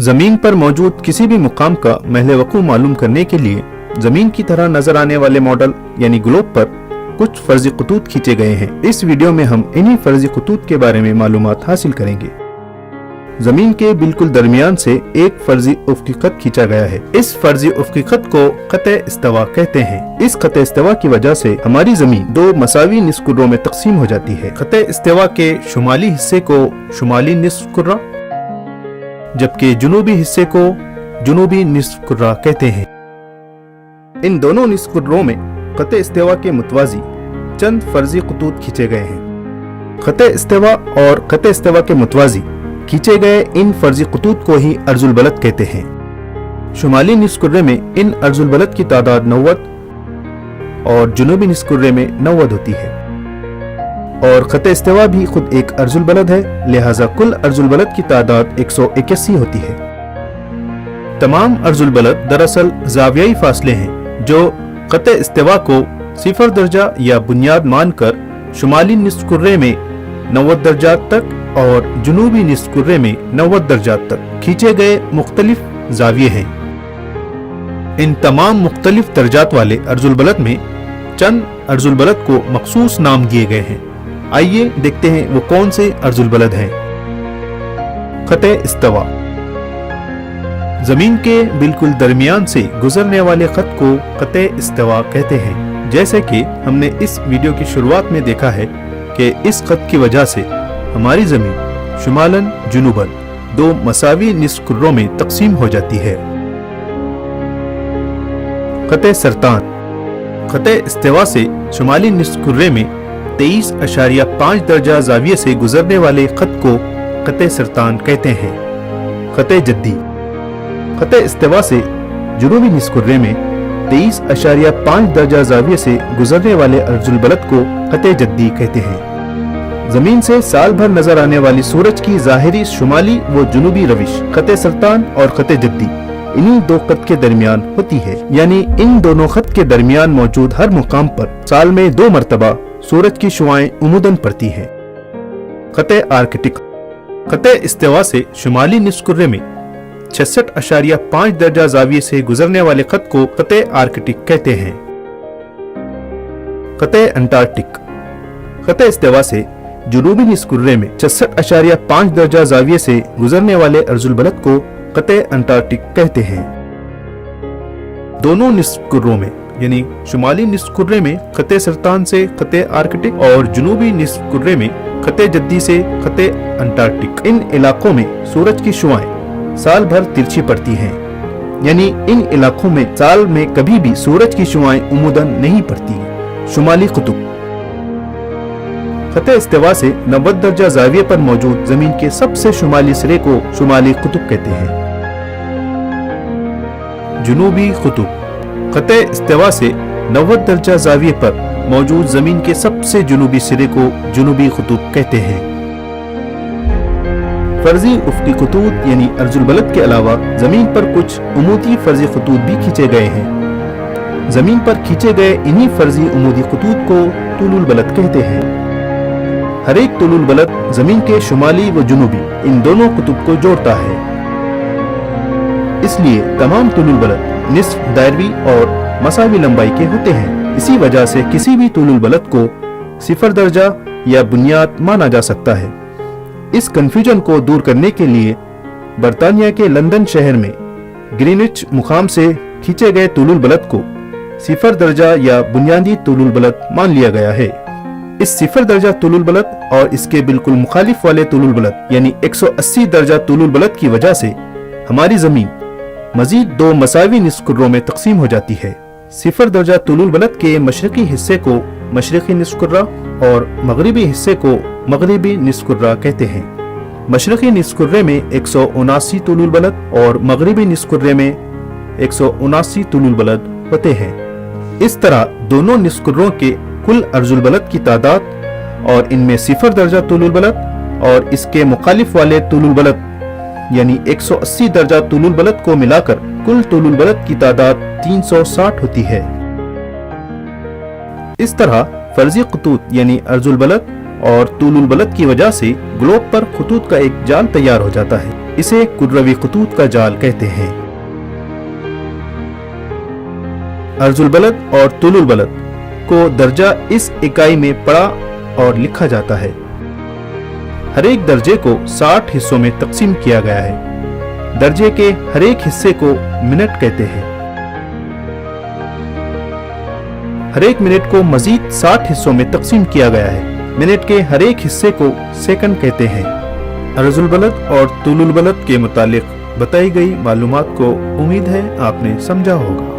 जमीन पर मौजूद किसी भी मुकाम का महल वक़ू मालूम करने के लिए जमीन की तरह नजर आने वाले मॉडल यानी ग्लोब पर कुछ फर्जी खतूत खींचे गए हैं। इस वीडियो में हम इन्हीं फर्जी खतूत के बारे में मालूमात हासिल करेंगे। जमीन के बिल्कुल दरमियान से एक फर्जी उफ़क़ी खत खींचा गया है। इस फर्जी उफ़क़ी खत को ख़त-ए इस्तिवा कहते हैं। इस ख़त-ए इस्तिवा की वजह से हमारी जमीन दो मसावी निस्फ़ कुर्रों में तकसीम हो जाती है। ख़त-ए इस्तिवा के शुमाली हिस्से को शुमाली निस्फ़ कुर्रा जबकि जुनूबी हिस्से को जुनूबी निस्फ़ कुर्रा कहते हैं। इन दोनों निस्फ़ कुर्रों में ख़त-ए इस्तिवा के मुतवाज़ी चंद फर्जी खतूत खींचे गए हैं। ख़त-ए इस्तिवा और ख़त-ए इस्तिवा के मुतवाज़ी खींचे गए इन फर्जी खतूत को ही अर्जुल बलद कहते हैं। शुमाली निस्फ़ कुर्रे में इन अर्जुल बलद की तादाद 90 और जुनूबी निस्फ़ कुर्रे में 90 होती है और ख़त-ए इस्तिवा भी खुद एक अर्जुल बलद है, लिहाजा कुल अर्जुल बलद की तादाद 181 होती है। तमाम अर्जुल बलद दरअसल ज़ावियाई फासले हैं जो ख़त-ए इस्तिवा को 0 दर्जा या बुनियाद मानकर शुमाली निस्फ़ कुर्रे में 90 दर्जात तक और जुनूबी निस्फ़ कुर्रे में 90 दर्जात तक खींचे गए मुख्तलिफ ज़ाविये हैं। इन तमाम मुख्तलिफ दर्जात वाले अर्जुल बलद में चंद अर्जुल बलद को मखसूस नाम दिए गए हैं। आइए देखते हैं वो कौन से अर्जुल बलद हैं। ख़त-ए इस्तिवा जमीन के बिल्कुल दरमियान से गुजरने वाले खत को ख़त-ए इस्तिवा कहते हैं। जैसे कि हमने इस वीडियो की शुरुआत में देखा है कि इस खत की वजह से हमारी जमीन शुमालन जुनूबन दो मसावी निस्फ़ कुर्रों में तकसीम हो जाती है। ख़त-ए सरतान ख़त-ए इस्तिवा से शुमाली निस्फ़ कुर्रे में 23.5 दर्जा ज़ाविये से गुजरने वाले खत को ख़त-ए सरतान कहते हैं। ख़त-ए जद्दी ख़त-ए इस्तिवा से जुनूबी निस्फ़ कुर्रे में 23.5 दर्जा ज़ाविये से गुजरने वाले अर्जुल बलद को ख़त-ए जद्दी कहते हैं। जमीन से साल भर नजर आने वाली सूरज की ज़ाहिरी शुमाली व जुनूबी रविश ख़त-ए सरतान और ख़त-ए जद्दी इन्हीं दो खत के दरमियान होती है, यानी इन दोनों खत के दरमियान मौजूद हर मुकाम पर साल में 2 मरतबा सूरज की शुआएं उमूदन पड़ती हैं। ख़त-ए आर्कटिक ख़त-ए इस्तिवा से शुमाली निस्फ़ कुर्रे में 66.5 दर्जा ज़ाविये से गुजरने वाले खत को ख़त-ए आर्कटिक कहते हैं। ख़त-ए अंटार्कटिक ख़त-ए इस्तिवा से जुनूबी निस्फ़ कुर्रे में 66.5 दर्जा ज़ाविये से गुजरने वाले अर्जुल बलद को ख़त-ए अंटार्कटिक कहते हैं। दोनों निस्फ़ कुर्रों में यानी शुमाली निस्फ़ कुर्रे में ख़त-ए सरतान से ख़त-ए आर्कटिक और जुनूबी निस्फ़ कुर्रे में ख़त-ए जद्दी से ख़त-ए अंटार्कटिक, इन इलाकों में सूरज की शुआएं साल भर तिरछी पड़ती हैं, यानी इन इलाकों में साल में कभी भी सूरज की शुआएं उमूदन नहीं पड़ती। शुमाली कुतुब ख़त-ए इस्तिवा से 90 दर्जा ज़ाविये पर मौजूद जमीन के सबसे शुमाली सिरे को शुमाली कुतुब कहते हैं। जुनूबी कुतुब ख़त-ए इस्तिवा से 90 दर्जा ज़ाविये पर मौजूद जमीन के सबसे जुनूबी सिरे को जुनूबी कुतुब कहते हैं। फर्जी उफ़क़ी खतूत यानी अर्जुल बलद के अलावा जमीन पर कुछ उमूदी फर्जी खतूत भी खींचे गए हैं। जमीन पर खींचे गए इन्हीं फर्जी उमूदी खतूत को तुलुल बलद कहते हैं। हर एक तुलुल बलद जमीन के शुमाली व जुनूबी इन दोनों कुतुब को जोड़ता है, इसलिए तमाम तुलुल बलद निस्फ़, दायरवी और मसावी लंबाई के होते हैं। इसी वजह से किसी भी तुलुल बलद को 0 दर्जा या बुनियाद माना जा सकता है। इस कंफ्यूजन को दूर करने के लिए बरतानिया के लंदन शहर में ग्रीनिच मुकाम से खींचे गए तुलुल बलद को 0 दर्जा या बुनियादी तुलुल बलद मान लिया गया है। इस 0 दर्जा तुलुल बलद और इसके बिल्कुल मुखालिफ वाले तुलुल बलद यानी 180 दर्जा तुलुल बलद की वजह से हमारी जमीन मजीद 2 मसावी निस्फ़ कुर्रों में तकसीम हो जाती है। 0 दर्जा तुलुल बलद के मशरकी हिस्से को मशरकी निस्फ़ कुर्रा और मगरिबी हिस्से को मगरिबी निस्फ़ कुर्रा कहते हैं। मशरकी निस्फ़ कुर्रे में 179 तुलुल बलद और मगरिबी निस्फ़ कुर्रे में 179 तुलुल बलद होते हैं। इस तरह दोनों निस्फ़ कुर्रों के कुल अर्जुल बलद की तादाद और इनमें 0 दर्जा तुलुल बलद और इसके मुखालिफ वाले तुलुल बलद यानी 180 दर्जा तुलुल बलद को मिलाकर कुल तुलुल बलद की तादाद 360 होती है। इस तरह फर्जी खतूत यानी अर्जुल बलद और तुलुल बलद की वजह से ग्लोब पर खतूत का एक जाल तैयार हो जाता है। इसे कुर्रवी खतूत का जाल कहते हैं। अर्जुल बलद और तुलुल बलद को दर्जा इस इकाई में पढ़ा और लिखा जाता है। हर एक दर्जे को 60 हिस्सों में तकसीम किया गया है। दर्जे के हर एक हिस्से को मिनट कहते हैं। हर एक मिनट को मजीद 60 हिस्सों में तकसीम किया गया है। मिनट के हर एक हिस्से को सेकंड कहते हैं। अर्जुल बलद और तुलुल बलद के मुतालिक बताई गई मालूमात को उम्मीद है आपने समझा होगा।